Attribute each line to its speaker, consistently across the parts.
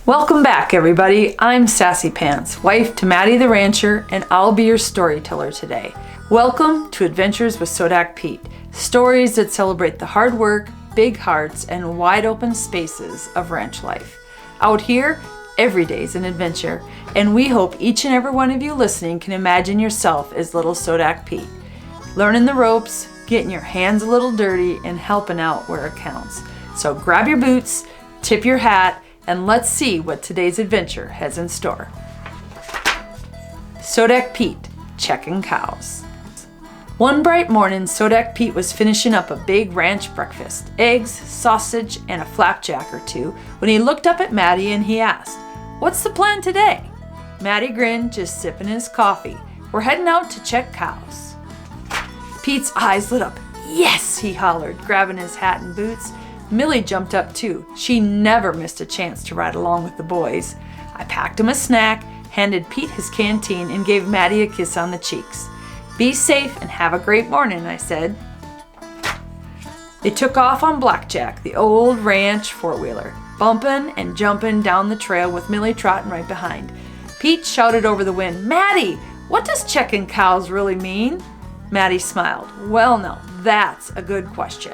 Speaker 1: Welcome back, everybody. I'm Sassy Pants, wife to Matty the rancher, and I'll be your storyteller today. Welcome to Adventures with Sodak Pete, stories that celebrate the hard work, big hearts, and wide open spaces of ranch life. Out here, every day's an adventure, and we hope each and every one of you listening can imagine yourself as little Sodak Pete, learning the ropes, getting your hands a little dirty, and helping out where it counts. So grab your boots, tip your hat, and let's see what today's adventure has in store. Sodak Pete, checking cows. One bright morning, Sodak Pete was finishing up a big ranch breakfast, eggs, sausage, and a flapjack or two, when he looked up at Matty and he asked, "What's the plan today?" Matty grinned, just sipping his coffee. "We're heading out to check cows." Pete's eyes lit up. "Yes," he hollered, grabbing his hat and boots. Millie jumped up too. She never missed a chance to ride along with the boys. I packed him a snack, handed Pete his canteen, and gave Matty a kiss on the cheeks. "Be safe and have a great morning," I said. They took off on Blackjack, the old ranch four-wheeler, bumping and jumping down the trail with Millie trotting right behind. Pete shouted over the wind, "Matty, what does checking cows really mean?" Matty smiled. "Well, now, that's a good question,"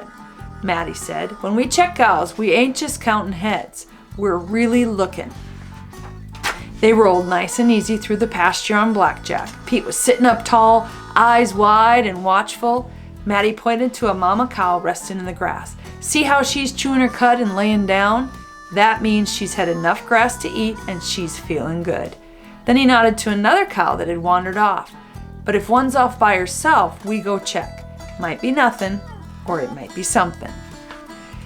Speaker 1: Matty said. "When we check cows, we ain't just counting heads. We're really looking." They rolled nice and easy through the pasture on Blackjack. Pete was sitting up tall, eyes wide and watchful. Matty pointed to a mama cow resting in the grass. "See how she's chewing her cud and laying down? That means she's had enough grass to eat and she's feeling good." Then he nodded to another cow that had wandered off. "But if one's off by herself, we go check. Might be nothing, or it might be something."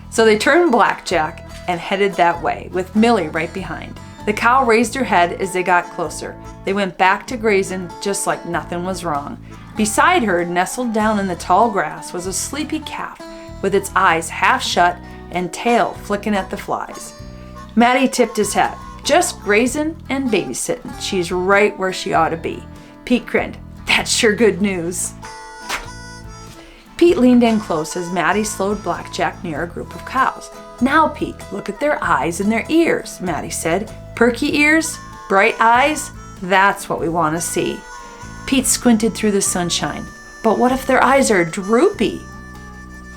Speaker 1: So they turned Blackjack and headed that way, with Millie right behind. The cow raised her head as they got closer. They went back to grazing just like nothing was wrong. Beside her, nestled down in the tall grass, was a sleepy calf with its eyes half shut and tail flicking at the flies. Matty tipped his hat. "Just grazing and babysitting. She's right where she ought to be." Pete grinned. "That's sure good news." Pete leaned in close as Matty slowed Blackjack near a group of cows. "Now, Pete, look at their eyes and their ears," Matty said. "Perky ears, bright eyes, that's what we want to see." Pete squinted through the sunshine. "But what if their eyes are droopy?"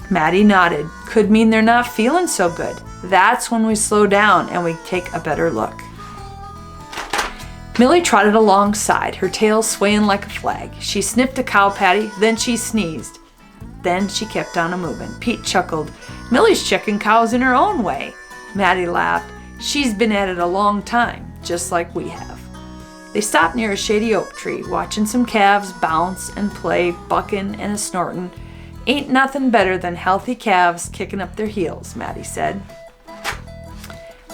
Speaker 1: Matty nodded. "Could mean they're not feeling so good. That's when we slow down and we take a better look." Millie trotted alongside, her tail swaying like a flag. She sniffed a cow patty, then she sneezed. Then she kept on a-moving. Pete chuckled. "Millie's checking cows in her own way." Matty laughed. "She's been at it a long time, just like we have." They stopped near a shady oak tree, watching some calves bounce and play, bucking and a-snorting. "Ain't nothing better than healthy calves kicking up their heels," Matty said.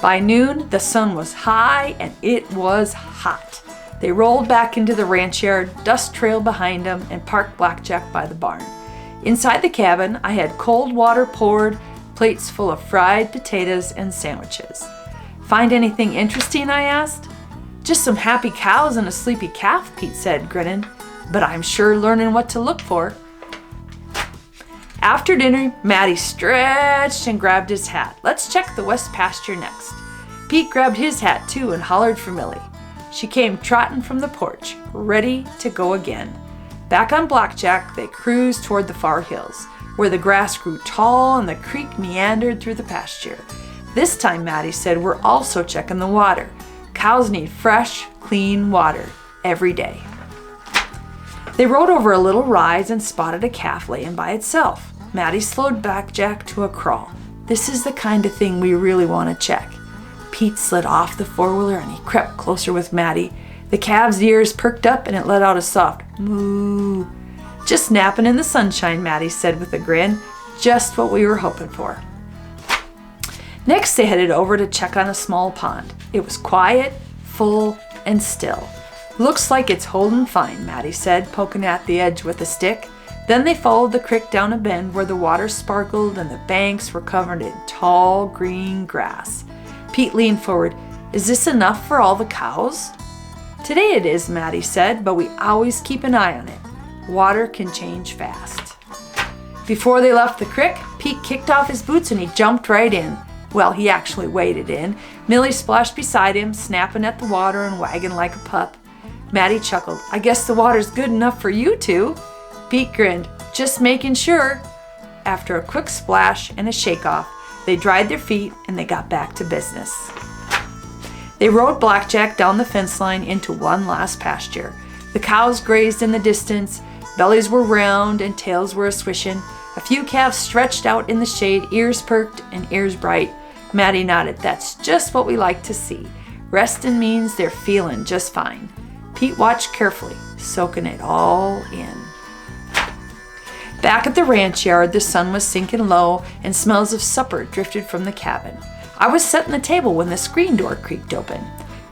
Speaker 1: By noon, the sun was high and it was hot. They rolled back into the ranch yard, dust trailed behind them, and parked Blackjack by the barn. Inside the cabin, I had cold water poured, plates full of fried potatoes and sandwiches. "Find anything interesting?" I asked. "Just some happy cows and a sleepy calf," Pete said, grinning. "But I'm sure learning what to look for." After dinner, Matty stretched and grabbed his hat. "Let's check the west pasture next." Pete grabbed his hat too and hollered for Millie. She came trotting from the porch, ready to go again. Back on Blackjack, they cruised toward the far hills, where the grass grew tall and the creek meandered through the pasture. This time, Matty said, we're also checking the water. Cows need fresh, clean water every day. They rode over a little rise and spotted a calf laying by itself. Matty slowed Blackjack to a crawl. "This is the kind of thing we really want to check." Pete slid off the four-wheeler and he crept closer with Matty. The calf's ears perked up and it let out a soft moo. "Just napping in the sunshine," Matty said with a grin. "Just what we were hoping for." Next, they headed over to check on a small pond. It was quiet, full, and still. "Looks like it's holding fine," Matty said, poking at the edge with a stick. Then they followed the creek down a bend where the water sparkled and the banks were covered in tall green grass. Pete leaned forward. "Is this enough for all the cows?" "Today it is," Matty said, "but we always keep an eye on it. Water can change fast." Before they left the creek, Pete kicked off his boots and he jumped right in. Well, he actually waded in. Millie splashed beside him, snapping at the water and wagging like a pup. Matty chuckled. I guess the water's good enough for you two. Pete grinned. Just making sure. After a quick splash and a shake-off, they dried their feet and they got back to business. They rode Blackjack down the fence line into one last pasture. The cows grazed in the distance. Bellies were round and tails were a-swishing. A few calves stretched out in the shade, ears perked and ears bright. Matty nodded. That's just what we like to see. Restin' means they're feelin' just fine. Pete watched carefully, soaking it all in. Back at the ranch yard, the sun was sinking low and smells of supper drifted from the cabin. I was setting the table when the screen door creaked open.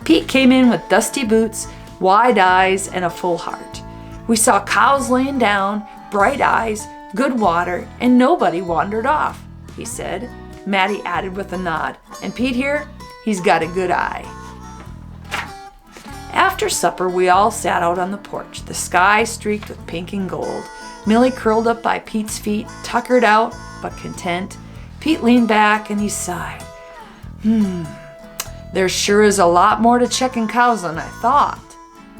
Speaker 1: Pete came in with dusty boots, wide eyes, and a full heart. We saw cows laying down, bright eyes, good water, and nobody wandered off, he said. Matty added with a nod. And Pete here, he's got a good eye. After supper, we all sat out on the porch, the sky streaked with pink and gold. Millie curled up by Pete's feet, tuckered out, but content. Pete leaned back and he sighed. There sure is a lot more to checking cows than I thought.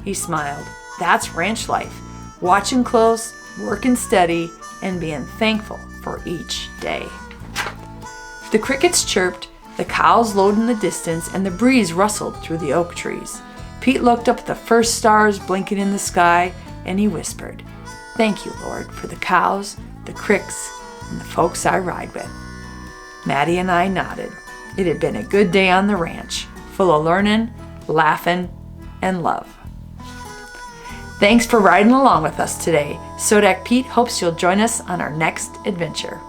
Speaker 1: He smiled. That's ranch life. Watching close, working steady, and being thankful for each day. The crickets chirped, the cows lowed in the distance, and the breeze rustled through the oak trees. Pete looked up at the first stars blinking in the sky, and he whispered, Thank you, Lord, for the cows, the cricks, and the folks I ride with. Matty and I nodded. It had been a good day on the ranch, full of learning, laughing, and love. Thanks for riding along with us today. Sodak Pete hopes you'll join us on our next adventure.